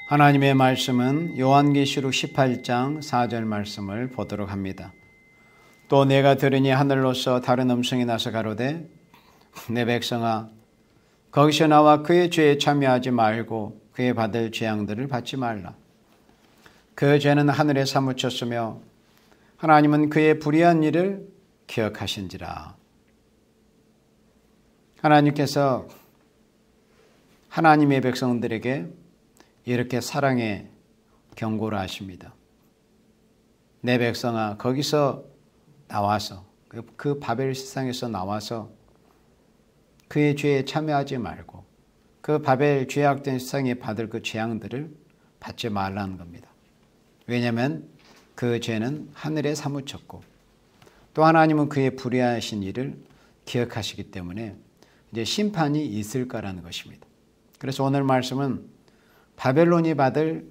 하나님의 말씀은 요한계시록 18장 4절 말씀을 보도록 합니다. 또 내가 들으니 하늘로서 다른 음성이 나서 가로되 내 백성아 거기서 나와 그의 죄에 참여하지 말고 그의 받을 재앙들을 받지 말라. 그 죄는 하늘에 사무쳤으며 하나님은 그의 불의한 일을 기억하신지라. 하나님께서 하나님의 백성들에게 이렇게 사랑의 경고를 하십니다. 내 백성아 거기서 나와서 그 바벨 세상에서 나와서 그의 죄에 참여하지 말고 그 바벨 죄악된 세상에 받을 그 재앙들을 받지 말라는 겁니다. 왜냐하면 그 죄는 하늘에 사무쳤고 또 하나님은 그의 불의하신 일을 기억하시기 때문에 이제 심판이 있을 거라는 것입니다. 그래서 오늘 말씀은 바벨론이 받을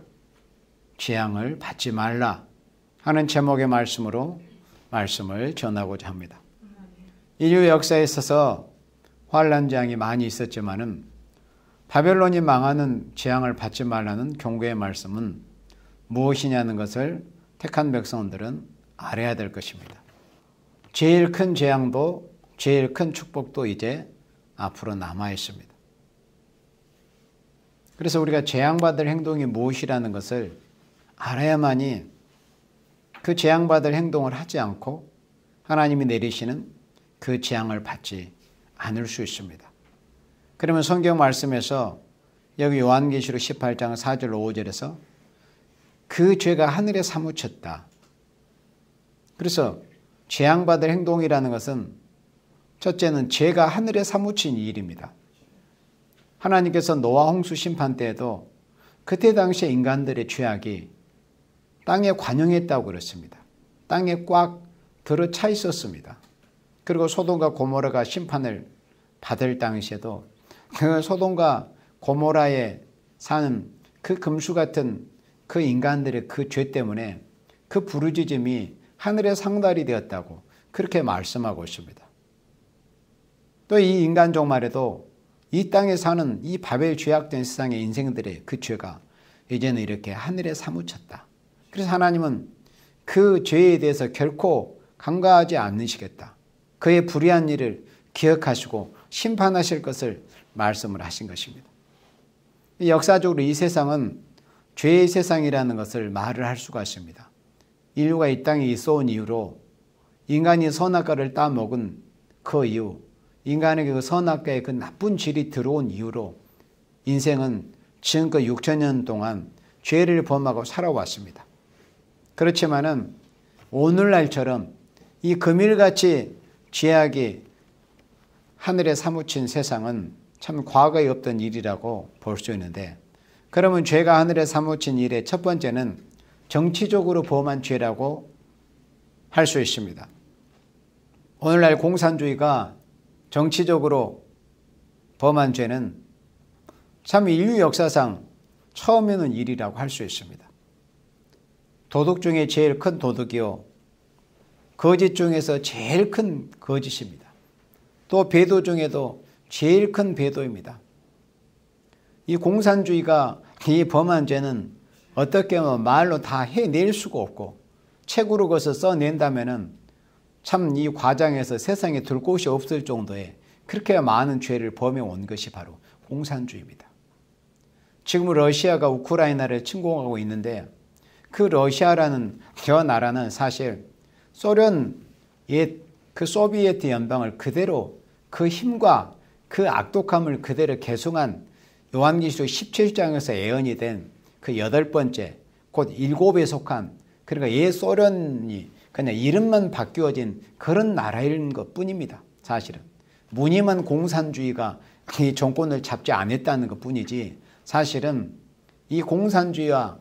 재앙을 받지 말라 하는 제목의 말씀으로 말씀을 전하고자 합니다. 인류 역사에 있어서 환난 재앙이 많이 있었지만은 바벨론이 망하는 재앙을 받지 말라는 경고의 말씀은 무엇이냐는 것을 택한 백성들은 알아야 될 것입니다. 제일 큰 재앙도 제일 큰 축복도 이제 앞으로 남아 있습니다. 그래서 우리가 재앙받을 행동이 무엇이라는 것을 알아야만이 그 재앙받을 행동을 하지 않고 하나님이 내리시는 그 재앙을 받지 않을 수 있습니다. 그러면 성경 말씀에서 여기 요한계시록 18장 4절 5절에서 그 죄가 하늘에 사무쳤다. 그래서 재앙받을 행동이라는 것은 첫째는 죄가 하늘에 사무친 일입니다. 하나님께서 노아 홍수 심판 때에도 그때 당시에 인간들의 죄악이 땅에 관영했다고 그랬습니다. 땅에 꽉 들어차 있었습니다. 그리고 소돔과 고모라가 심판을 받을 당시에도 그 소돔과 고모라에 사는 그 금수 같은 그 인간들의 그 죄 때문에 그 부르짖음이 하늘에 상달이 되었다고 그렇게 말씀하고 있습니다. 또 이 인간종 말에도 이 땅에 사는 이 바벨 죄악된 세상의 인생들의 그 죄가 이제는 이렇게 하늘에 사무쳤다. 그래서 하나님은 그 죄에 대해서 결코 간과하지 않으시겠다. 그의 불의한 일을 기억하시고 심판하실 것을 말씀을 하신 것입니다. 역사적으로 이 세상은 죄의 세상이라는 것을 말을 할 수가 있습니다. 인류가 이 땅에 있어온 이후로 인간이 선악과를 따먹은 그 이후 인간에게 그 선악과의 그 나쁜 질이 들어온 이후로 인생은 지금껏 6,000년 동안 죄를 범하고 살아왔습니다. 그렇지만은 오늘날처럼 이 금일같이 죄악이 하늘에 사무친 세상은 참 과거에 없던 일이라고 볼 수 있는데, 그러면 죄가 하늘에 사무친 일의 첫 번째는 정치적으로 범한 죄라고 할 수 있습니다. 오늘날 공산주의가 정치적으로 범한 죄는 참 인류 역사상 처음 있는 일이라고 할 수 있습니다. 도덕 중에 제일 큰 도덕이요, 거짓 중에서 제일 큰 거짓입니다. 또 배도 중에도 제일 큰 배도입니다. 이 공산주의가 이 범한 죄는 어떻게 하면 말로 다 해낼 수가 없고 책으로 그것을 써낸다면은 참 이 과정에서 세상에 둘 곳이 없을 정도의 그렇게 많은 죄를 범해온 것이 바로 공산주의입니다. 지금 러시아가 우크라이나를 침공하고 있는데 그 러시아라는 저 나라는 사실 소련 옛 그 소비에트 연방을 그대로 그 힘과 그 악독함을 그대로 계승한 요한계시록 17장에서 예언이 된 그 8번째 곧 7에 속한, 그러니까 옛 소련이 그냥 이름만 바뀌어진 그런 나라인 것 뿐입니다. 사실은 무늬만 공산주의가 이 정권을 잡지 않았다는 것 뿐이지, 사실은 이 공산주의와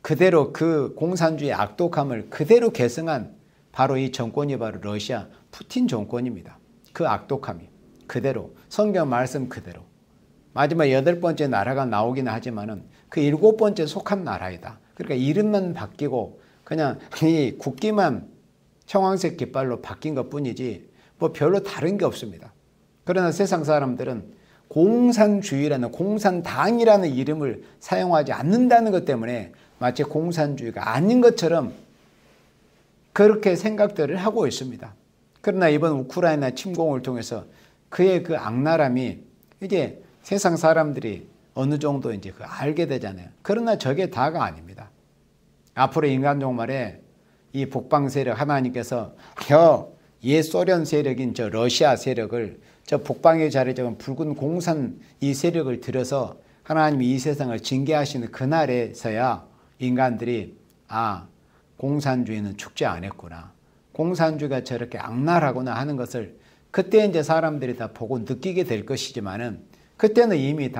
그대로 그 공산주의의 악독함을 그대로 계승한 바로 이 정권이 바로 러시아 푸틴 정권입니다. 그 악독함이 그대로 성경 말씀 그대로 마지막 8번째 나라가 나오긴 하지만은 그 7번째 속한 나라이다. 그러니까 이름만 바뀌고 그냥 이 국기만 청황색 깃발로 바뀐 것 뿐이지 뭐 별로 다른 게 없습니다. 그러나 세상 사람들은 공산주의라는 공산당이라는 이름을 사용하지 않는다는 것 때문에 마치 공산주의가 아닌 것처럼 그렇게 생각들을 하고 있습니다. 그러나 이번 우크라이나 침공을 통해서 그의 그 악랄함이 이제 세상 사람들이 어느 정도 이제 알게 되잖아요. 그러나 저게 다가 아닙니다. 앞으로 인간 종말에 이 북방 세력 하나님께서 옛 소련 세력인 저 러시아 세력을 저 북방에 자리잡은 붉은 공산 이 세력을 들여서 하나님이 이 세상을 징계하시는 그날에서야 인간들이 공산주의는 축제 안 했구나. 공산주의가 저렇게 악랄하구나 하는 것을 그때 이제 사람들이 다 보고 느끼게 될 것이지만은 그때는 이미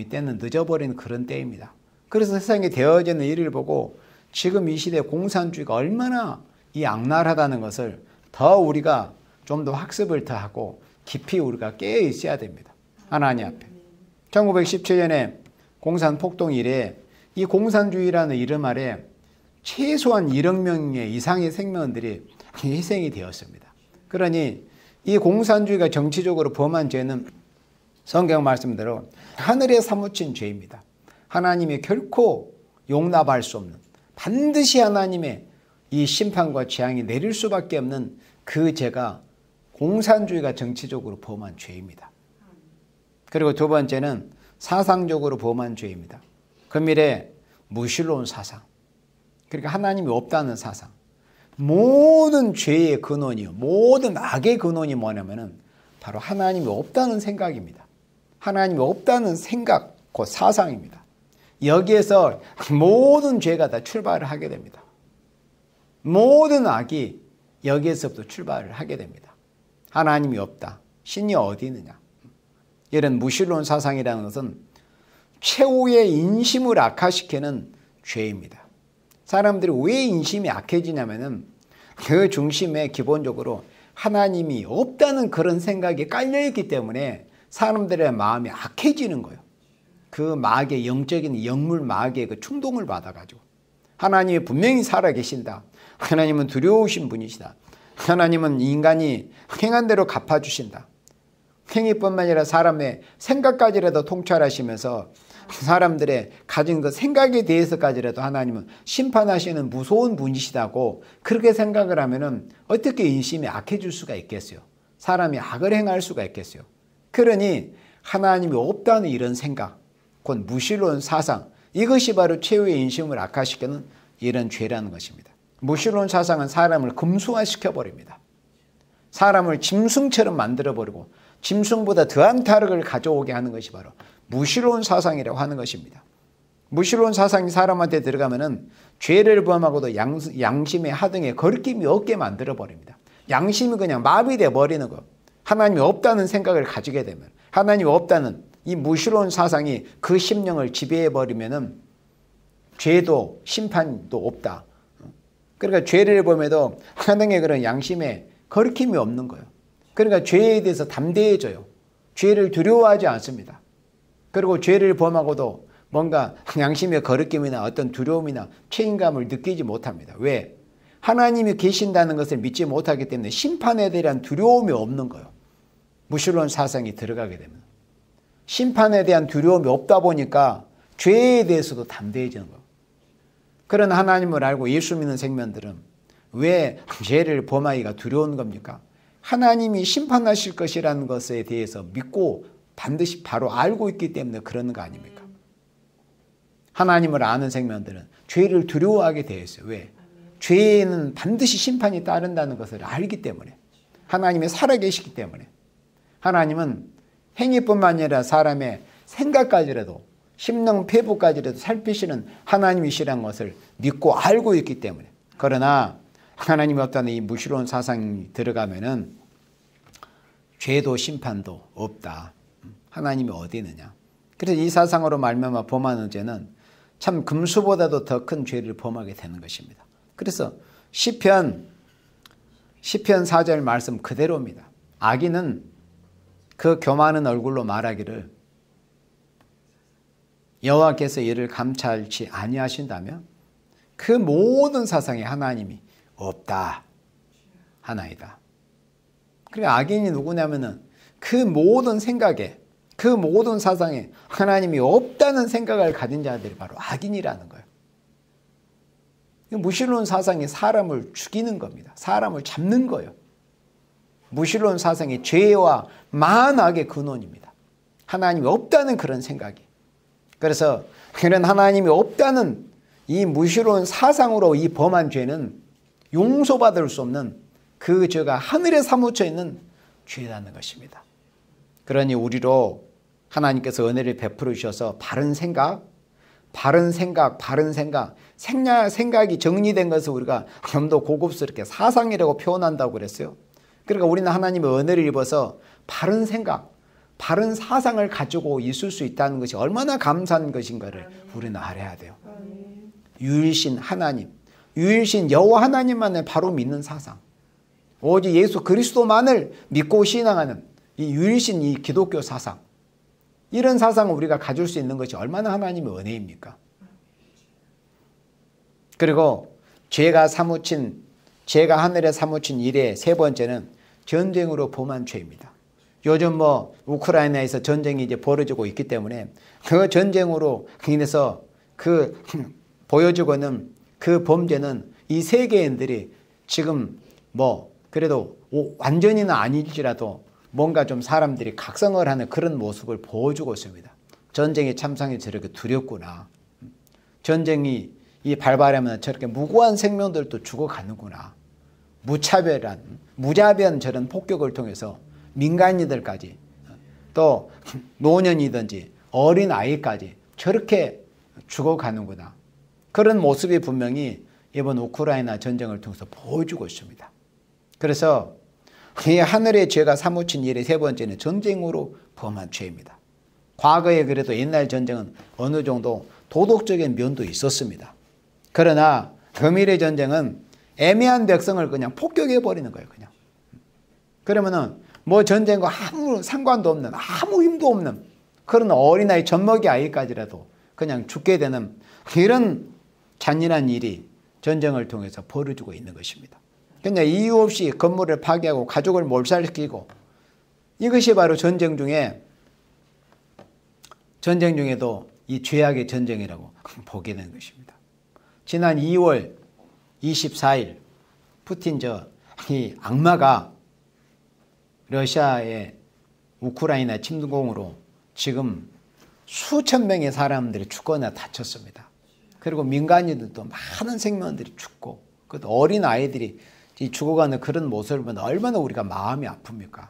때는 늦어버린 그런 때입니다. 그래서 세상에 되어지는 일을 보고 지금 이 시대 공산주의가 얼마나 이 악랄하다는 것을 더 우리가 좀 더 학습을 더 하고 깊이 우리가 깨어 있어야 됩니다. 하나님 앞에. 1917년에 공산 폭동 이래 이 공산주의라는 이름 아래 최소한 1억 명의 이상의 생명들이 희생이 되었습니다. 그러니 이 공산주의가 정치적으로 범한 죄는 성경 말씀대로 하늘에 사무친 죄입니다. 하나님이 결코 용납할 수 없는 반드시 하나님의 이 심판과 재앙이 내릴 수밖에 없는 그 죄가 공산주의가 정치적으로 범한 죄입니다. 그리고 두 번째는 사상적으로 범한 죄입니다. 금일에 무신론 사상. 그러니까 하나님이 없다는 사상. 모든 죄의 근원이요. 모든 악의 근원이 뭐냐면은 바로 하나님이 없다는 생각입니다. 하나님이 없다는 생각, 그 사상입니다. 여기에서 모든 죄가 다 출발을 하게 됩니다. 모든 악이 여기에서부터 출발을 하게 됩니다. 하나님이 없다. 신이 어디 있느냐. 이런 무신론 사상이라는 것은 최후의 인심을 악화시키는 죄입니다. 사람들이 왜 인심이 악해지냐면은 그 중심에 기본적으로 하나님이 없다는 그런 생각이 깔려있기 때문에 사람들의 마음이 악해지는 거예요. 그 마귀의 영적인 영물 마귀의 그 충동을 받아가지고 하나님이 분명히 살아계신다. 하나님은 두려우신 분이시다. 하나님은 인간이 행한 대로 갚아주신다. 행위뿐만 아니라 사람의 생각까지라도 통찰하시면서 사람들의 가진 그 생각에 대해서까지라도 하나님은 심판하시는 무서운 분이시다고 그렇게 생각을 하면은 어떻게 인심이 악해질 수가 있겠어요? 사람이 악을 행할 수가 있겠어요? 그러니 하나님이 없다는 이런 생각, 곧 무신론 사상, 이것이 바로 최후의 인심을 악화시키는 이런 죄라는 것입니다. 무신론 사상은 사람을 금수화시켜버립니다. 사람을 짐승처럼 만들어버리고 짐승보다 더한 타락을 가져오게 하는 것이 바로 무신론 사상이라고 하는 것입니다. 무신론 사상이 사람한테 들어가면은 죄를 범하고도 양심의 하등에 거리낌이 없게 만들어버립니다. 양심이 그냥 마비돼 버리는 것. 하나님이 없다는 생각을 가지게 되면, 하나님이 없다는 이 무신론 사상이 그 심령을 지배해버리면은 죄도 심판도 없다. 그러니까 죄를 범해도 하나님의 그런 양심에 거리낌이 없는 거예요. 그러니까 죄에 대해서 담대해져요. 죄를 두려워하지 않습니다. 그리고 죄를 범하고도 뭔가 양심의 거리낌이나 어떤 두려움이나 책임감을 느끼지 못합니다. 왜? 하나님이 계신다는 것을 믿지 못하기 때문에 심판에 대한 두려움이 없는 거예요. 무신론 사상이 들어가게 되면. 심판에 대한 두려움이 없다 보니까 죄에 대해서도 담대해지는 거예요. 그런 하나님을 알고 예수 믿는 생명들은 왜 죄를 범하기가 두려운 겁니까? 하나님이 심판하실 것이라는 것에 대해서 믿고 반드시 바로 알고 있기 때문에 그러는 거 아닙니까? 하나님을 아는 생명들은 죄를 두려워하게 되어 있어요. 왜? 죄에는 반드시 심판이 따른다는 것을 알기 때문에, 하나님이 살아계시기 때문에. 하나님은 행위뿐만 아니라 사람의 생각까지라도, 심령 폐부까지라도 살피시는 하나님이시라는 것을 믿고 알고 있기 때문에. 그러나 하나님이 없다는 이 무신론 사상이 들어가면은 죄도 심판도 없다. 하나님이 어디 있느냐. 그래서 이 사상으로 말미암아 범하는 죄는 참 금수보다도 더 큰 죄를 범하게 되는 것입니다. 그래서 시편 4절 말씀 그대로입니다. 악인은 그 교만한 얼굴로 말하기를 여호와께서 이를 감찰치 아니하신다면 그 모든 사상에 하나님이 없다 하나이다. 그러니까 악인이 누구냐면은 그 모든 생각에, 그 그 모든 사상에 하나님이 없다는 생각을 가진 자들이 바로 악인이라는 거예요. 무신론 사상이 사람을 죽이는 겁니다. 사람을 잡는 거예요. 무신론 사상이 죄와 만악의 근원입니다. 하나님이 없다는 그런 생각이. 그래서 그런 하나님이 없다는 이 무신론 사상으로 이 범한 죄는 용서받을 수 없는 그 죄가 하늘에 사무쳐 있는 죄라는 것입니다. 그러니 우리로 하나님께서 은혜를 베풀어 주셔서 바른 생각, 생각이 정리된 것을 우리가 좀 더 고급스럽게 사상이라고 표현한다고 그랬어요. 그러니까 우리는 하나님의 은혜를 입어서 바른 생각, 바른 사상을 가지고 있을 수 있다는 것이 얼마나 감사한 것인가를 우리는 알아야 돼요. 유일신 하나님, 유일신 여호와 하나님만을 바로 믿는 사상, 오직 예수 그리스도만을 믿고 신앙하는 이 유일신 이 기독교 사상, 이런 사상을 우리가 가질 수 있는 것이 얼마나 하나님의 은혜입니까? 그리고 죄가 하늘에 사무친 일의 세 번째는 전쟁으로 범한 죄입니다. 요즘 우크라이나에서 전쟁이 이제 벌어지고 있기 때문에 그 전쟁으로 인해서 보여지고 있는 그 범죄는 이 세계인들이 지금 그래도 완전히는 아닐지라도 뭔가 좀 사람들이 각성을 하는 그런 모습을 보여주고 있습니다. 전쟁의 참상이 저렇게 두렵구나. 전쟁이 발발하면 저렇게 무고한 생명들도 죽어가는구나. 무자비한 저런 폭격을 통해서 민간인들까지 또 노년이든지 어린 아이까지 저렇게 죽어가는구나. 그런 모습이 분명히 이번 우크라이나 전쟁을 통해서 보여주고 있습니다. 그래서 이 하늘의 죄가 사무친 일의 세 번째는 전쟁으로 범한 죄입니다. 과거에 그래도 옛날 전쟁은 어느 정도 도덕적인 면도 있었습니다. 그러나 금일의 전쟁은 애매한 백성을 그냥 폭격해버리는 거예요. 그냥. 그러면은 전쟁과 아무 상관도 없는, 아무 힘도 없는 그런 어린아이 젖먹이 아이까지라도 그냥 죽게 되는 이런 잔인한 일이 전쟁을 통해서 벌어지고 있는 것입니다. 그냥 이유 없이 건물을 파괴하고 가족을 몰살시키고, 이것이 바로 전쟁 중에도 이 죄악의 전쟁이라고 보게 되는 것입니다. 지난 2월 24일 푸틴 이 악마가 러시아의 우크라이나 침공으로 지금 수천 명의 사람들이 죽거나 다쳤습니다. 그리고 민간인들도 많은 생명들이 죽고, 그것도 어린 아이들이 죽어가는 그런 모습을 보면 얼마나 우리가 마음이 아픕니까?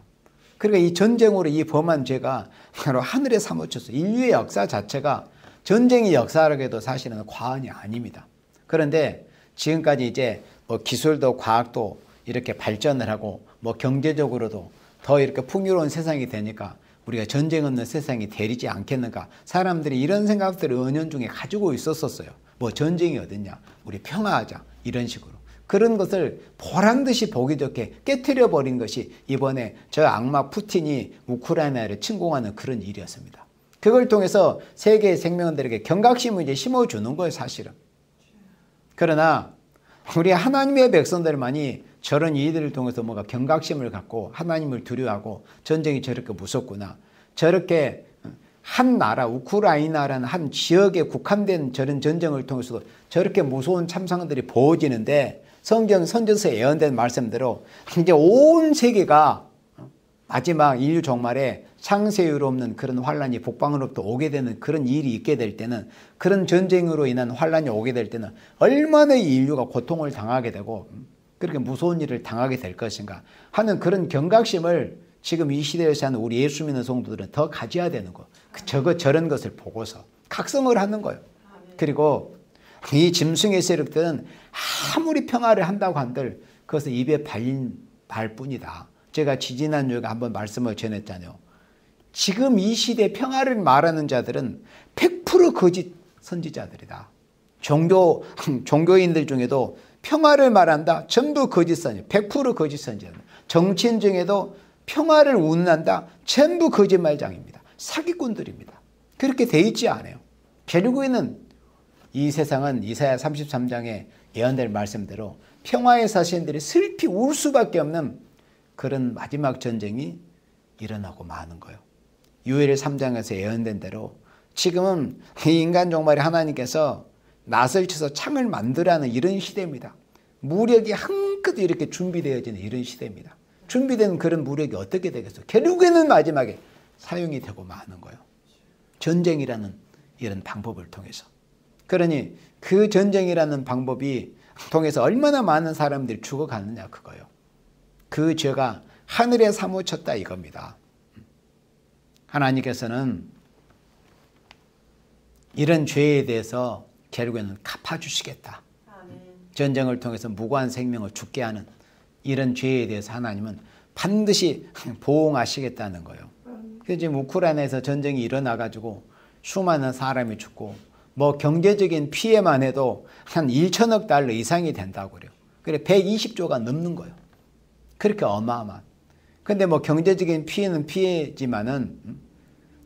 그러니까 이 전쟁으로 이 범한 죄가 바로 하늘에 사무쳐서 인류의 역사 자체가 전쟁의 역사라고 해도 사실은 과언이 아닙니다. 그런데 지금까지 이제 기술도 과학도 이렇게 발전을 하고 경제적으로도 더 이렇게 풍요로운 세상이 되니까 우리가 전쟁 없는 세상이 되리지 않겠는가. 사람들이 이런 생각들을 은연중에 가지고 있었어요. 전쟁이 어딨냐, 우리 평화하자, 이런 식으로. 그런 것을 보란듯이 보기 좋게 깨트려 버린 것이 이번에 저 악마 푸틴이 우크라이나를 침공하는 그런 일이었습니다. 그걸 통해서 세계의 생명들에게 경각심을 이제 심어주는 거예요, 사실은. 그러나 우리 하나님의 백성들만이 저런 일들을 통해서 뭔가 경각심을 갖고 하나님을 두려워하고 전쟁이 저렇게 무섭구나, 저렇게 한 나라 우크라이나라는 한 지역에 국한된 저런 전쟁을 통해서도 저렇게 무서운 참상들이 벌어지는데, 성경 선지서에 예언된 말씀대로 이제 온 세계가 마지막 인류 종말에 창세 이후로 없는 그런 환란이 북방으로부터 오게 되는 그런 일이 있게 될 때는, 그런 전쟁으로 인한 환란이 오게 될 때는 얼마나 이 인류가 고통을 당하게 되고 그렇게 무서운 일을 당하게 될 것인가 하는 그런 경각심을 지금 이 시대에 사는 우리 예수 믿는 성도들은 더 가져야 되는 거. 저런 것을 보고서 각성을 하는 거예요. 그리고 이 짐승의 세력들은 아무리 평화를 한다고 한들 그것은 입에 발린 말뿐이다. 제가 지지난주에 한번 말씀을 전했잖아요. 지금 이 시대 평화를 말하는 자들은 100% 거짓 선지자들이다. 종교인들 중에도 평화를 말한다. 전부 거짓 선지, 100% 거짓 선지자들. 정치인 중에도 평화를 운운한다. 전부 거짓말장입니다. 사기꾼들입니다. 그렇게 돼 있지 않아요. 결국에는 이 세상은 이사야 33장에 예언될 말씀대로 평화의 사신들이 슬피 울 수밖에 없는 그런 마지막 전쟁이 일어나고 마는 거예요. 요엘 3장에서 예언된 대로 지금은 이 인간 종말에 하나님께서 낫을 쳐서 창을 만들라는 이런 시대입니다. 무력이 한껏 이렇게 준비되어지는 이런 시대입니다. 준비된 그런 무력이 어떻게 되겠어요? 결국에는 마지막에 사용이 되고 마는 거예요. 전쟁이라는 이런 방법을 통해서. 그러니 그 전쟁이라는 방법이 통해서 얼마나 많은 사람들이 죽어가느냐 그거예요. 그 죄가 하늘에 사무쳤다 이겁니다. 하나님께서는 이런 죄에 대해서 결국에는 갚아주시겠다. 전쟁을 통해서 무고한 생명을 죽게 하는 이런 죄에 대해서 하나님은 반드시 보응하시겠다는 거예요. 그래서 지금 우크라이나에서 전쟁이 일어나가지고 수많은 사람이 죽고 뭐 경제적인 피해만 해도 한 1천억 달러 이상이 된다고 그래요. 그래 120조가 넘는 거예요. 그렇게 어마어마한. 근데 뭐 경제적인 피해는 피해지만은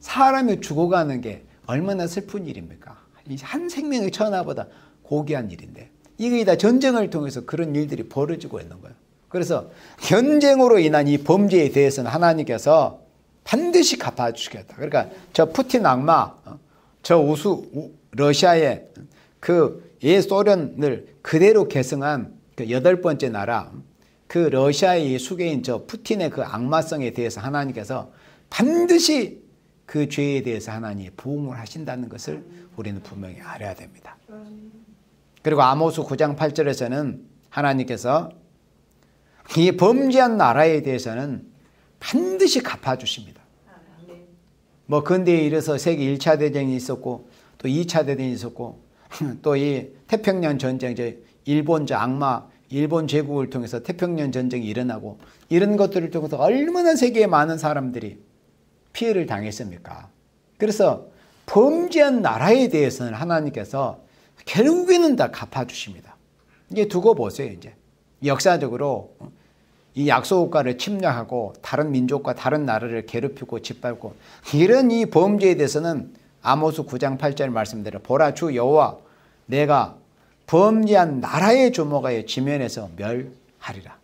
사람이 죽어가는 게 얼마나 슬픈 일입니까? 한 생명의 천하보다 고귀한 일인데 이게 다 전쟁을 통해서 그런 일들이 벌어지고 있는 거예요. 그래서 전쟁으로 인한 이 범죄에 대해서는 하나님께서 반드시 갚아주시겠다. 그러니까 저 푸틴 악마, 저 러시아의 그 예소련을 그대로 계승한 그 8번째 나라, 그 러시아의 수괴인 저 푸틴의 그 악마성에 대해서 하나님께서 반드시 그 죄에 대해서 하나님이 보응을 하신다는 것을 우리는 분명히 알아야 됩니다. 그리고 아모스 9장 8절에서는 하나님께서 이 범죄한 나라에 대해서는 반드시 갚아주십니다. 뭐 근대에 이르러서 세계 1차 대전이 있었고 또 2차 대전이 있었고 또 이 태평양 전쟁, 일본 저 악마 일본 제국을 통해서 태평양 전쟁이 일어나고 이런 것들을 통해서 얼마나 세계에 많은 사람들이 피해를 당했습니까? 그래서 범죄한 나라에 대해서는 하나님께서 결국에는 다 갚아주십니다. 이제 두고 보세요. 이제 역사적으로 이 약소국가를 침략하고 다른 민족과 다른 나라를 괴롭히고 짓밟고 이런 이 범죄에 대해서는 아모스 9장 8절 말씀대로 보라 주 여호와 내가 범죄한 나라의 조목하여 지면에서 멸하리라.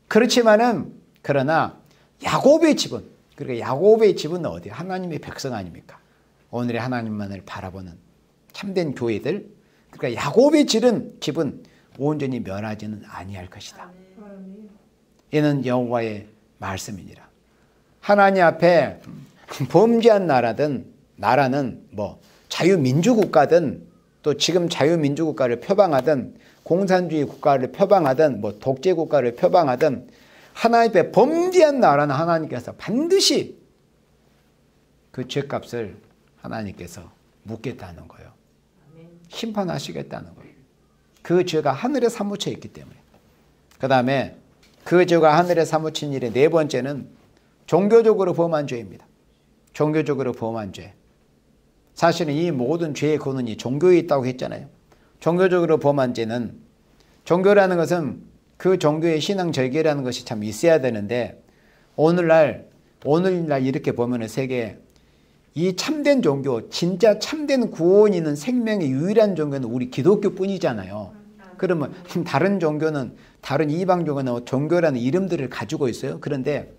그렇지만은 그러나 야곱의 집은 그러니까 야곱의 집은 어디야? 하나님의 백성 아닙니까? 오늘의 하나님만을 바라보는 참된 교회들 그러니까 야곱의 집은 온전히 멸하지는 아니할 것이다. 이는 여호와의 말씀이니라. 하나님 앞에 범죄한 나라는 뭐 자유민주국가든 또 지금 자유민주국가를 표방하든 공산주의 국가를 표방하든 뭐 독재국가를 표방하든 하나님 앞에 범죄한 나라는 하나님께서 반드시 그 죄값을 하나님께서 묻겠다는 거예요. 심판하시겠다는 거예요. 그 죄가 하늘에 사무쳐 있기 때문에. 그 다음에 그 죄가 하늘에 사무친 일의 네 번째는 종교적으로 범한 죄입니다. 종교적으로 범한 죄. 사실은 이 모든 죄의 근원이 종교에 있다고 했잖아요. 종교적으로 범한 죄는 종교라는 것은 그 종교의 신앙 절개라는 것이 참 있어야 되는데 오늘날 이렇게 보면은 세계에 이 참된 종교, 진짜 참된 구원이 있는 생명의 유일한 종교는 우리 기독교뿐이잖아요. 그러면 다른 종교는 다른 이방 종교는 종교라는 이름들을 가지고 있어요. 그런데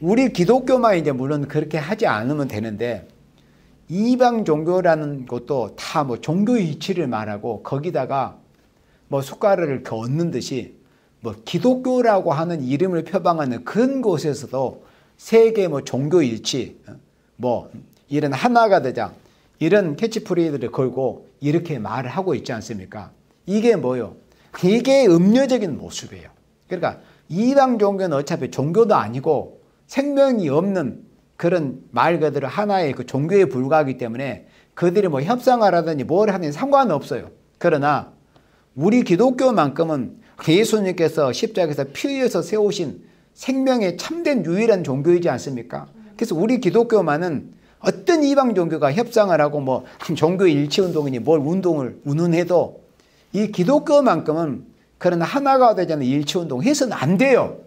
우리 기독교만 이제 물론 그렇게 하지 않으면 되는데 이방 종교라는 것도 다 뭐 종교의 이치를 말하고 거기다가 뭐 숟가락을 얹는 듯이 뭐 기독교라고 하는 이름을 표방하는 그런 곳에서도 세계 뭐 종교 일치 뭐 이런 하나가 되자 이런 캐치프레이즈를 걸고 이렇게 말을 하고 있지 않습니까? 이게 뭐요? 이게 음료적인 모습이에요. 그러니까 이방 종교는 어차피 종교도 아니고 생명이 없는 그런 말 그대로 하나의 그 종교에 불과하기 때문에 그들이 뭐 협상하라든지 뭘 하든지 상관없어요. 그러나 우리 기독교만큼은 예수님께서 십자가에서 피 흘려서 세우신 생명의 참된 유일한 종교이지 않습니까? 그래서 우리 기독교만은 어떤 이방 종교가 협상을 하고 뭐 종교 일치 운동이니 뭘 운동을 운운해도 이 기독교만큼은 그런 하나가 되자는 일치 운동 해서는 안 돼요.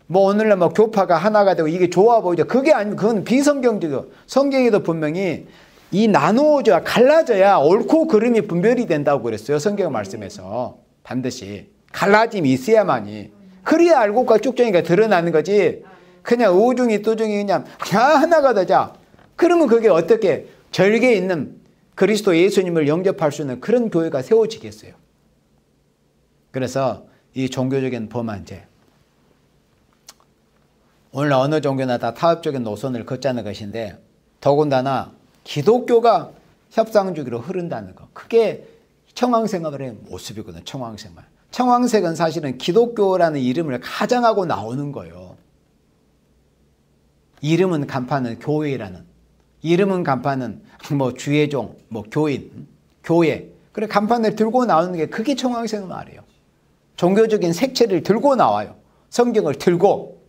뭐 오늘날 뭐 교파가 하나가 되고 이게 좋아 보이죠. 그게 아니고 그건 비성경적이고 성경에도 분명히 이 나누어져야 갈라져야 옳고 그름이 분별이 된다고 그랬어요. 성경 말씀에서 반드시 갈라짐이 있어야만이 그래야 알고가 쭉정이가 드러나는 거지. 그냥 우중이 뚜중이 그냥 하나가 되자. 그러면 그게 어떻게 절개에 있는 그리스도 예수님을 영접할 수 있는 그런 교회가 세워지겠어요. 그래서 이 종교적인 범한제, 오늘 어느 종교나 다 타협적인 노선을 걷자는 것인데 더군다나 기독교가 협상주기로 흐른다는 것, 그게 청황생활의 모습이거든요. 청황생활. 청황색은 사실은 기독교라는 이름을 가장하고 나오는 거예요. 이름은 간판은 교회라는, 이름은 간판은 뭐 주의종, 뭐 교인, 교회, 그래 간판을 들고 나오는 게 그게 청황생활이에요. 종교적인 색채를 들고 나와요. 성경을 들고.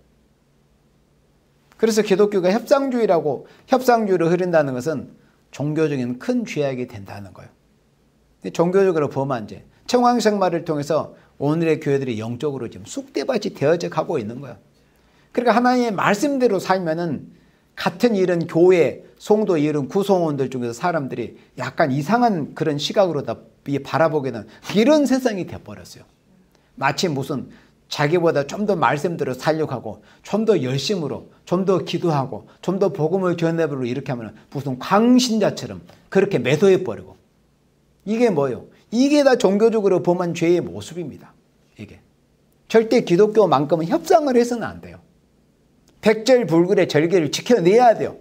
그래서 기독교가 협상주의로 흐른다는 것은 종교적인 큰 죄악이 된다는 거예요. 종교적으로 범한 죄, 청황생활을 통해서 오늘의 교회들이 영적으로 지금 쑥대밭이 되어져 가고 있는 거예요. 그러니까 하나님의 말씀대로 살면은 같은 이런 교회, 성도 이런 구성원들 중에서 사람들이 약간 이상한 그런 시각으로 다 바라보게 되는 이런 세상이 돼버렸어요. 마치 무슨 자기보다 좀 더 말씀대로 살려고 하고 좀 더 열심으로 좀 더 기도하고 좀 더 복음을 전해버리고 이렇게 하면 무슨 광신자처럼 그렇게 매도해버리고, 이게 뭐예요? 이게 다 종교적으로 범한 죄의 모습입니다. 이게 절대 기독교만큼은 협상을 해서는 안 돼요. 백절불굴의 절개를 지켜내야 돼요.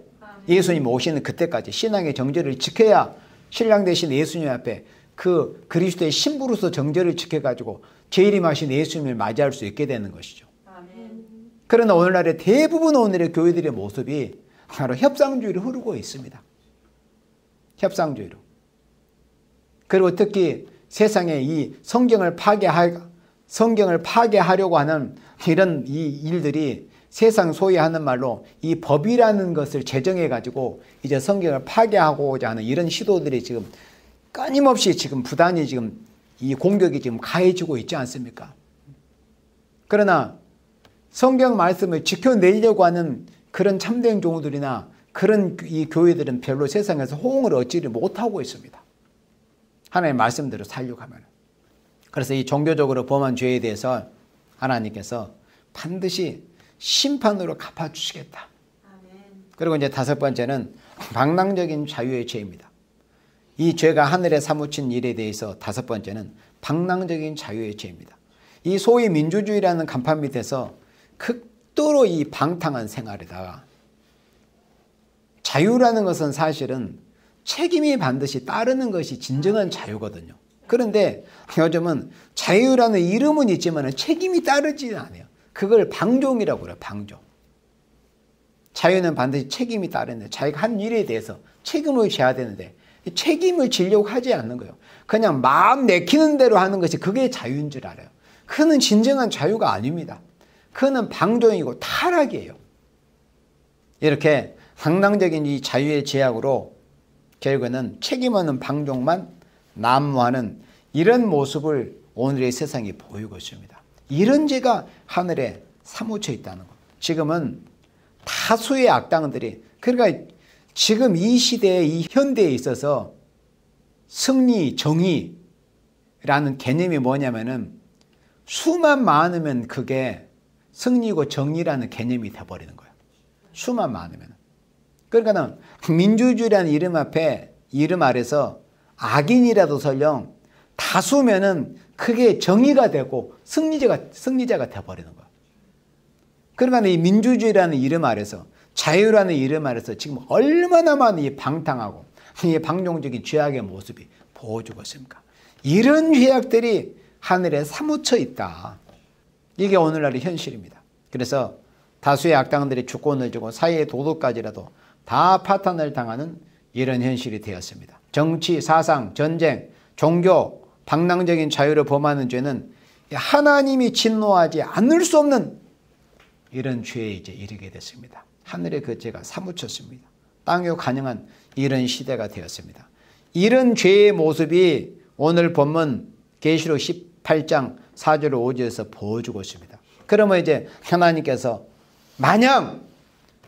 예수님 오시는 그때까지 신앙의 정절을 지켜야 신랑 되신 예수님 앞에 그 그리스도의 신부로서 정절을 지켜가지고 재림하신 예수님을 맞이할 수 있게 되는 것이죠. 그러나 오늘날의 대부분 오늘의 교회들의 모습이 바로 협상주의로 흐르고 있습니다. 협상주의로. 그리고 특히 세상에 이 성경을 파괴하려고 하는 이런 이 일들이 세상 소위 하는 말로 이 법이라는 것을 제정해 가지고 이제 성경을 파괴하고자 하는 이런 시도들이 지금 끊임없이 지금 부단히 지금 이 공격이 지금 가해지고 있지 않습니까? 그러나 성경 말씀을 지켜내려고 하는 그런 참된 종들이나 그런 이 교회들은 별로 세상에서 호응을 얻지를 못하고 있습니다. 하나님의 말씀대로 살려고 하면. 그래서 이 종교적으로 범한 죄에 대해서 하나님께서 반드시 심판으로 갚아주시겠다. 그리고 이제 다섯 번째는 방랑적인 자유의 죄입니다. 이 죄가 하늘에 사무친 일에 대해서 다섯 번째는 방랑적인 자유의 죄입니다. 이 소위 민주주의라는 간판 밑에서 극도로 이 방탕한 생활에다가, 자유라는 것은 사실은 책임이 반드시 따르는 것이 진정한 자유거든요. 그런데 요즘은 자유라는 이름은 있지만 책임이 따르지 않아요. 그걸 방종이라고 그래요. 방종. 자유는 반드시 책임이 따르는데, 자기가 한 일에 대해서 책임을 져야 되는데 책임을 지려고 하지 않는 거예요. 그냥 마음 내키는 대로 하는 것이 그게 자유인 줄 알아요. 그는 진정한 자유가 아닙니다. 그는 방종이고 타락이에요. 이렇게 방랑적인 이 자유의 제약으로 결국에는 책임 없는 방종만 난무하는 이런 모습을 오늘의 세상이 보이고 있습니다. 이런 죄가 하늘에 사무쳐 있다는 것. 지금은 다수의 악당들이, 그러니까 지금 이 시대에, 이 현대에 있어서 승리, 정의라는 개념이 뭐냐면은 수만 많으면 그게 승리고 정의라는 개념이 돼버리는 거예요. 수만 많으면. 그러니까 민주주의라는 이름 아래서 악인이라도 설령 다수면은 그게 정의가 되고 승리자가 돼버리는 거예요. 그러니까 이 민주주의라는 이름 아래서, 자유라는 이름 아래서 지금 얼마나 많은 이 방탕하고 이 방종적인 죄악의 모습이 보여주고 있습니까? 이런 죄악들이 하늘에 사무쳐 있다. 이게 오늘날의 현실입니다. 그래서 다수의 악당들이 주권을 주고 사회의 도덕까지라도 다 파탄을 당하는 이런 현실이 되었습니다. 정치, 사상, 전쟁, 종교, 방랑적인 자유를 범하는 죄는 하나님이 진노하지 않을 수 없는 이런 죄에 이제 이르게 됐습니다. 하늘의 그 죄가 사무쳤습니다. 땅요 가능한 이런 시대가 되었습니다. 이런 죄의 모습이 오늘 본문 계시록 18장 4절 5절에서 보여주고 있습니다. 그러면 이제 하나님께서 만약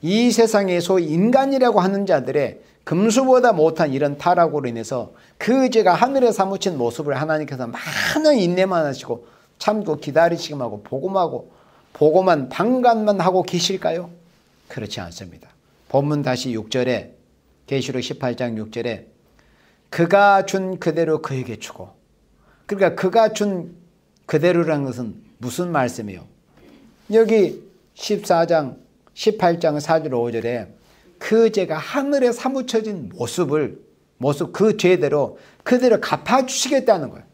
이 세상에 소위 인간이라고 하는 자들의 금수보다 못한 이런 타락으로 인해서 그 죄가 하늘에 사무친 모습을 하나님께서 많은 인내만 하시고 참고 기다리시기만 하고 복음하고 보고만 방관만 하고 계실까요? 그렇지 않습니다. 본문 다시 6절에 계시록 18장 6절에 그가 준 그대로 그에게 주고, 그러니까 그가 준 그대로라는 것은 무슨 말씀이에요? 여기 14장 18장 4절 5절에 그 죄가 하늘에 사무쳐진 모습 그 죄대로 그대로 갚아주시겠다는 거예요.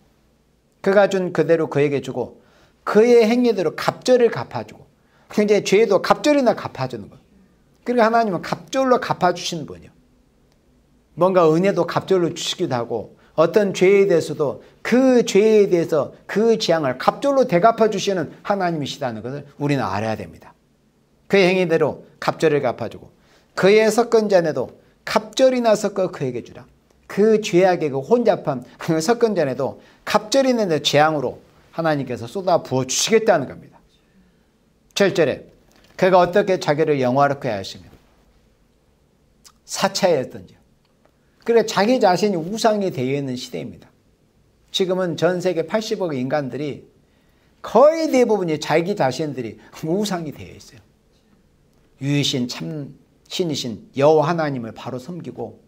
그가 준 그대로 그에게 주고 그의 행위대로 갑절을 갚아주고, 이제 죄도 갑절이나 갚아주는 거예요. 그러니까 하나님은 갑절로 갚아주시는 분이에요. 뭔가 은혜도 갑절로 주시기도 하고 어떤 죄에 대해서도 그 죄에 대해서 그 재앙을 갑절로 대갚아 주시는 하나님이시다는 것을 우리는 알아야 됩니다. 그의 행위대로 갑절을 갚아주고 그의 섞은 잔에도 갑절이나 섞어 그에게 주라. 그 죄악의 그 혼잡함, 그 섞은 잔에도 갑절이 내 재앙으로 하나님께서 쏟아 부어 주시겠다는 겁니다. 7절에 그가 어떻게 자기를 영화롭게 하시며 사차했던지요. 그래 자기 자신이 우상이 되어 있는 시대입니다. 지금은 전 세계 80억 인간들이 거의 대부분이 자기 자신들이 우상이 되어 있어요. 유이신 참 신이신 여호와 하나님을 바로 섬기고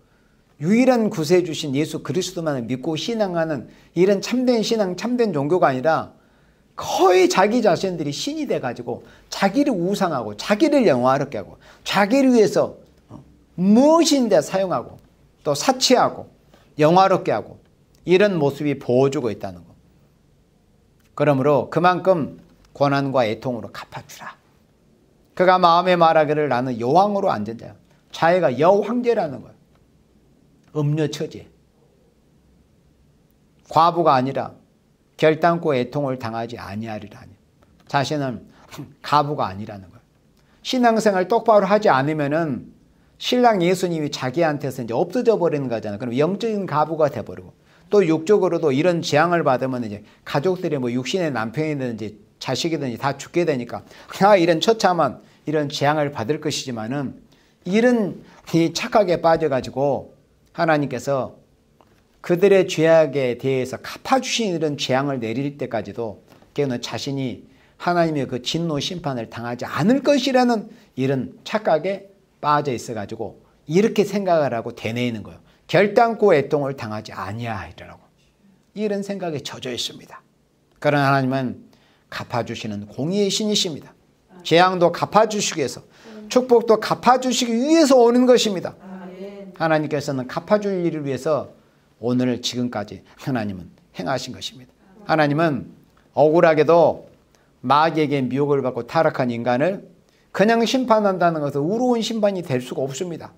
유일한 구세주신 예수 그리스도만을 믿고 신앙하는 이런 참된 신앙, 참된 종교가 아니라 거의 자기 자신들이 신이 돼가지고 자기를 우상하고 자기를 영화롭게 하고 자기를 위해서 무엇인데 사용하고 또 사치하고 영화롭게 하고 이런 모습이 보여주고 있다는 것. 그러므로 그만큼 고난과 애통으로 갚아주라. 그가 마음에 말하기를 나는 여왕으로 앉은 자야. 자기가 여황제라는 거예요. 음녀처제. 과부가 아니라 결단코 애통을 당하지 아니하리라 하니 자신은 가부가 아니라는 거예요. 신앙생활 똑바로 하지 않으면은 신랑 예수님이 자기한테서 이제 없어져 버리는 거잖아요. 그럼 영적인 가부가 돼버리고 또 육적으로도 이런 재앙을 받으면 이제 가족들이 뭐 육신의 남편이든지 자식이든지 다 죽게 되니까 이런 처참한 이런 재앙을 받을 것이지만은 이런 이 착각에 빠져가지고 하나님께서 그들의 죄악에 대해서 갚아주신 이런 재앙을 내릴 때까지도 걔는 자신이 하나님의 그 진노 심판을 당하지 않을 것이라는 이런 착각에 빠져 있어가지고 이렇게 생각을 하고 되뇌이는 거예요. 결단코 애통을 당하지 아니하리라고 이런 생각에 젖어 있습니다. 그러나 하나님은 갚아주시는 공의의 신이십니다. 재앙도 갚아주시기 위해서 축복도 갚아주시기 위해서 오는 것입니다. 하나님께서는 갚아줄 일을 위해서 오늘 지금까지 하나님은 행하신 것입니다. 하나님은 억울하게도 마귀에게 미혹을 받고 타락한 인간을 그냥 심판한다는 것은 의로운 심판이 될 수가 없습니다.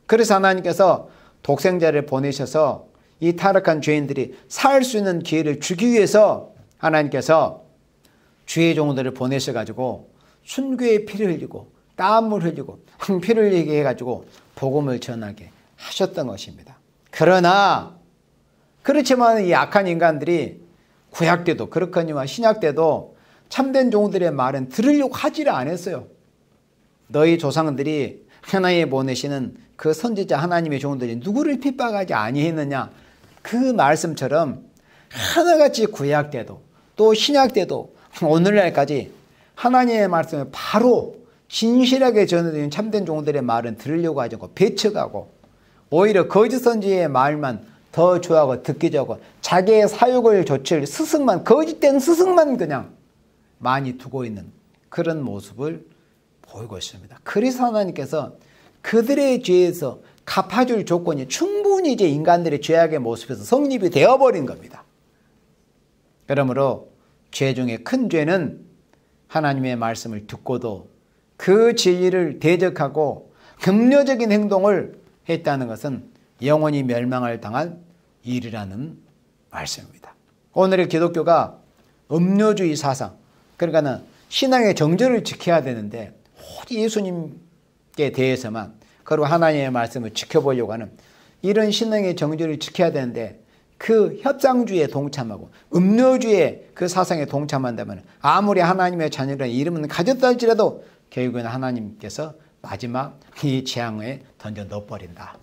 그래서 하나님께서 독생자를 보내셔서 이 타락한 죄인들이 살 수 있는 기회를 주기 위해서 하나님께서 주의 종들을 보내셔가지고 순교의 피를 흘리고 땀을 흘리고 피를 흘리게 해가지고 복음을 전하게 하셨던 것입니다. 그러나 그렇지만 이 악한 인간들이 구약 때도 그렇거니와 신약 때도 참된 종들의 말은 들으려고 하지를 않았어요. 너희 조상들이 하나님이 보내시는 그 선지자 하나님의 종들이 누구를 핍박하지 아니했느냐 그 말씀처럼 하나같이 구약 때도 또 신약 때도 오늘날까지 하나님의 말씀을 바로 진실하게 전해드리는 참된 종들의 말은 들으려고 하지 않고 배척하고 오히려 거짓 선지의 말만 더 좋아하고 듣기 좋아하고 자기의 사욕을 좇을 스승만 거짓된 스승만 그냥 많이 두고 있는 그런 모습을 보이고 있습니다. 그래서 하나님께서 그들의 죄에서 갚아줄 조건이 충분히 이제 인간들의 죄악의 모습에서 성립이 되어버린 겁니다. 그러므로 죄 중에 큰 죄는 하나님의 말씀을 듣고도 그 진리를 대적하고 금료적인 행동을 했다는 것은 영원히 멸망을 당할 일이라는 말씀입니다. 오늘의 기독교가 음료주의 사상, 그러니까는 신앙의 정절을 지켜야 되는데 오직 예수님께 대해서만 그리고 하나님의 말씀을 지켜보려고 하는 이런 신앙의 정절을 지켜야 되는데 그 협상주의에 동참하고 음료주의의 그 사상에 동참한다면 아무리 하나님의 자녀라는 이름은 가졌다 할지라도 결국에는 하나님께서 마지막 이 재앙에 던져 넣어버린다.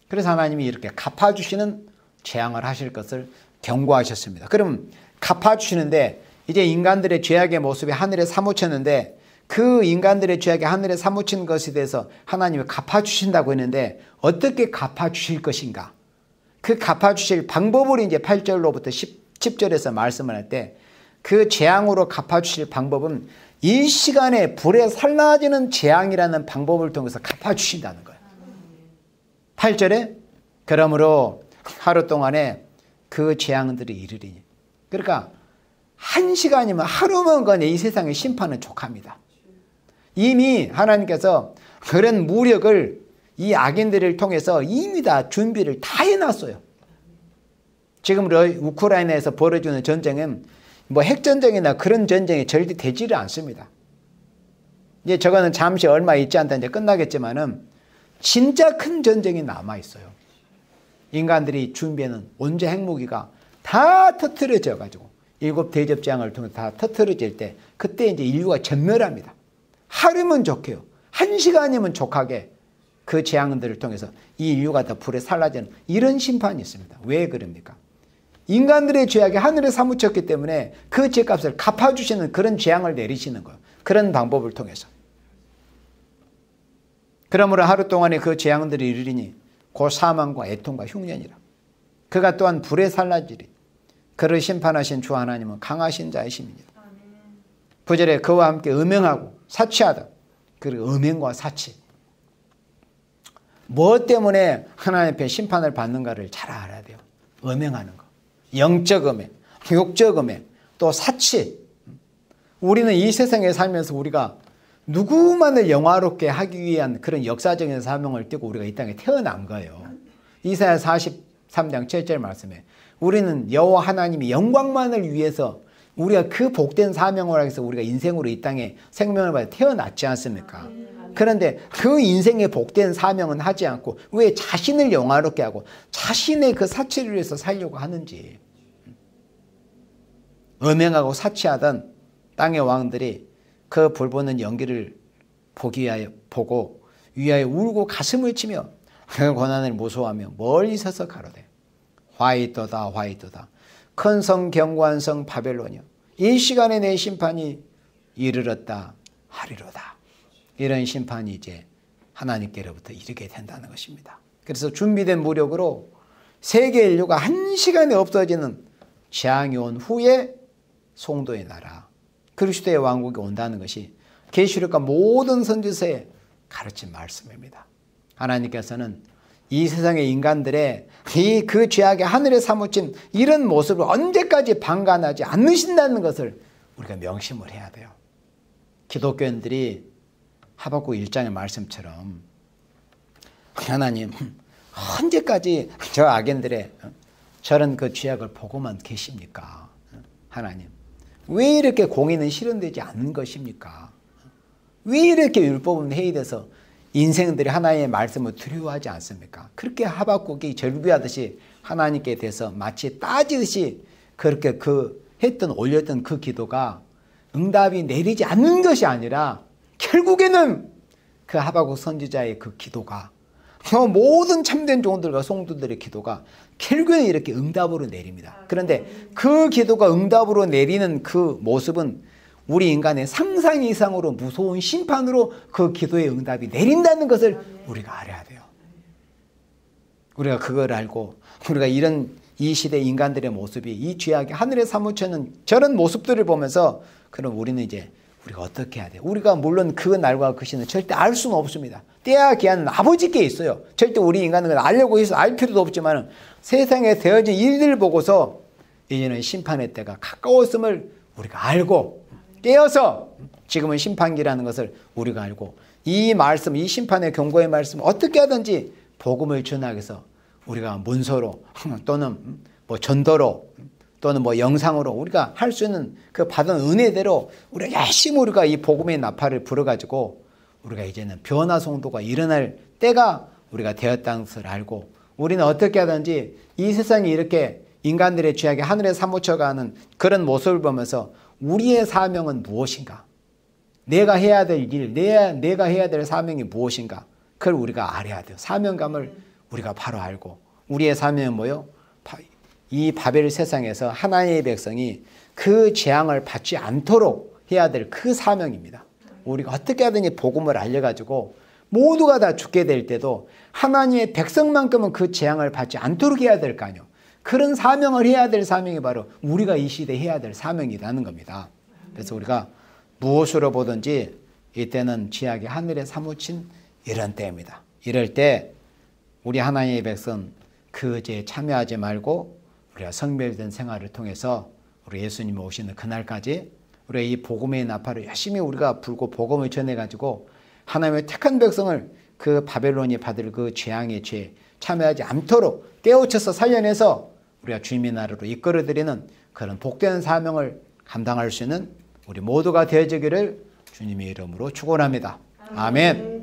그래서 하나님이 이렇게 갚아주시는 재앙을 하실 것을 경고하셨습니다. 그럼 갚아주시는데 이제 인간들의 죄악의 모습이 하늘에 사무쳤는데 그 인간들의 죄악이 하늘에 사무친 것에 대해서 하나님이 갚아주신다고 했는데 어떻게 갚아주실 것인가? 그 갚아주실 방법을 이제 8절로부터 10절에서 말씀을 할 때 그 재앙으로 갚아주실 방법은 이 시간에 불에 살라지는 재앙이라는 방법을 통해서 갚아주신다는 거예요. 8절에 그러므로 하루 동안에 그 재앙들이 이르리니. 그러니까 1시간이면 하루만 거네 이 세상의 심판은 족합니다. 이미 하나님께서 그런 무력을 이 악인들을 통해서 이미 다 준비를 다 해놨어요. 지금 우크라이나에서 벌어지는 전쟁은 뭐 핵전쟁이나 그런 전쟁이 절대 되지를 않습니다. 이제 저거는 잠시 얼마 있지 않다 이제 끝나겠지만은 진짜 큰 전쟁이 남아있어요. 인간들이 준비하는 원자 핵무기가 다 터트려져 가지고 7 대접장을 통해 다 터트려질 때 그때 이제 인류가 전멸합니다. 하루면 족해요. 1시간이면 족하게 그 재앙들을 통해서 이 인류가 다 불에 살라지는 이런 심판이 있습니다. 왜 그럽니까? 인간들의 죄악이 하늘에 사무쳤기 때문에 그 죄값을 갚아주시는 그런 재앙을 내리시는 거예요. 그런 방법을 통해서. 그러므로 하루 동안에 그 재앙들이 이르리니 곧 사망과 애통과 흉년이라. 그가 또한 불에 살라지리. 그를 심판하신 주 하나님은 강하신 자이심이니라. 9절에 그와 함께 음행하고 사치하다. 그리고 음행과 사치. 무엇 때문에 하나님 앞에 심판을 받는가를 잘 알아야 돼요. 음행하는 거. 영적 음행, 육적 음행, 또 사치. 우리는 이 세상에 살면서 우리가 누구만을 영화롭게 하기 위한 그런 역사적인 사명을 띠고 우리가 이 땅에 태어난 거예요. 이사야 43장 7절 말씀에 우리는 여호와 하나님이 영광만을 위해서 우리가 그 복된 사명을 하기 위해서 우리가 인생으로 이 땅에 생명을 받아 태어났지 않습니까? 그런데 그 인생의 복된 사명은 하지 않고 왜 자신을 영화롭게 하고 자신의 그 사치를 위해서 살려고 하는지. 음행하고 사치하던 땅의 왕들이 그 불보는 연기를 보고 위하여 울고 가슴을 치며 그 고난을 무서워하며 멀리 서서 가로되 화이토다 화이토다 큰 성 견고한 성 바벨론이여 이 시간에 내 심판이 이르렀다 하리로다. 이런 심판이 이제 하나님께로부터 이르게 된다는 것입니다. 그래서 준비된 무력으로 세계 인류가 1시간에 없어지는 재앙이 온 후에 송도의 나라 그리스도의 왕국이 온다는 것이 계시록과 모든 선지서에 가르친 말씀입니다. 하나님께서는 이 세상의 인간들의 그 죄악의 하늘에 사무친 이런 모습을 언제까지 방관하지 않으신다는 것을 우리가 명심을 해야 돼요. 기독교인들이 하박국 1장의 말씀처럼 하나님 언제까지 저 악인들의 저런 그 죄악을 보고만 계십니까? 하나님 왜 이렇게 공의는 실현되지 않는 것입니까? 왜 이렇게 율법은 해이돼서 인생들이 하나님의 말씀을 두려워하지 않습니까? 그렇게 하박국이 절규하듯이 하나님께 대해서 마치 따지듯이 그렇게 했던 올렸던 그 기도가 응답이 내리지 않는 것이 아니라 결국에는 그 하박국 선지자의 그 기도가 모든 참된 종들과 성도들의 기도가 결국에는 이렇게 응답으로 내립니다. 그런데 그 기도가 응답으로 내리는 그 모습은 우리 인간의 상상 이상으로 무서운 심판으로 그 기도의 응답이 내린다는 것을 우리가 알아야 돼요. 우리가 그걸 알고 우리가 이 시대 인간들의 모습이 이 죄악이 하늘에 사무치는 저런 모습들을 보면서 그럼 우리는 이제 우리가 어떻게 해야 돼요? 우리가 물론 그 날과 그 시는 절대 알 수는 없습니다. 때와 기한은 아버지께 있어요. 절대 우리 인간은 그걸 알려고 해서 알 필요도 없지만 세상에 되어진 일들을 보고서 이제는 심판의 때가 가까웠음을 우리가 알고 깨어서 지금은 심판기라는 것을 우리가 알고 이 말씀, 이 심판의 경고의 말씀 어떻게 하든지 복음을 전하기 위해서 우리가 문서로 또는 뭐 전도로 또는 뭐 영상으로 우리가 할 수 있는 그 받은 은혜대로 우리가 열심히 우리가 이 복음의 나팔을 불어가지고 우리가 이제는 변화 성도가 일어날 때가 우리가 되었다는 것을 알고 우리는 어떻게 하든지 이 세상이 이렇게 인간들의 죄악이 하늘에 사무쳐가는 그런 모습을 보면서 우리의 사명은 무엇인가? 내가 해야 될 일, 내가 해야 될 사명이 무엇인가? 그걸 우리가 알아야 돼요. 사명감을 우리가 바로 알고 우리의 사명은 뭐요? 이 바벨 세상에서 하나님의 백성이 그 재앙을 받지 않도록 해야 될 그 사명입니다. 우리가 어떻게 하든 이 복음을 알려가지고 모두가 다 죽게 될 때도 하나님의 백성만큼은 그 재앙을 받지 않도록 해야 될 거 아니에요. 그런 사명을 해야 될 사명이 바로 우리가 이 시대에 해야 될 사명이라는 겁니다. 그래서 우리가 무엇으로 보든지 이때는 지하게 하늘에 사무친 이런 때입니다. 이럴 때 우리 하나님의 백성 그 죄에 참여하지 말고 우리가 성별된 생활을 통해서 우리 예수님이 오시는 그날까지 우리가 이 복음의 나팔을 열심히 우리가 불고 복음을 전해가지고 하나님의 택한 백성을 그 바벨론이 받을 그 재앙의 죄에 참여하지 않도록 깨우쳐서 살려내서 우리가 주님의 나라로 이끌어드리는 그런 복된 사명을 감당할 수 있는 우리 모두가 되어지기를 주님의 이름으로 축원합니다. 아멘.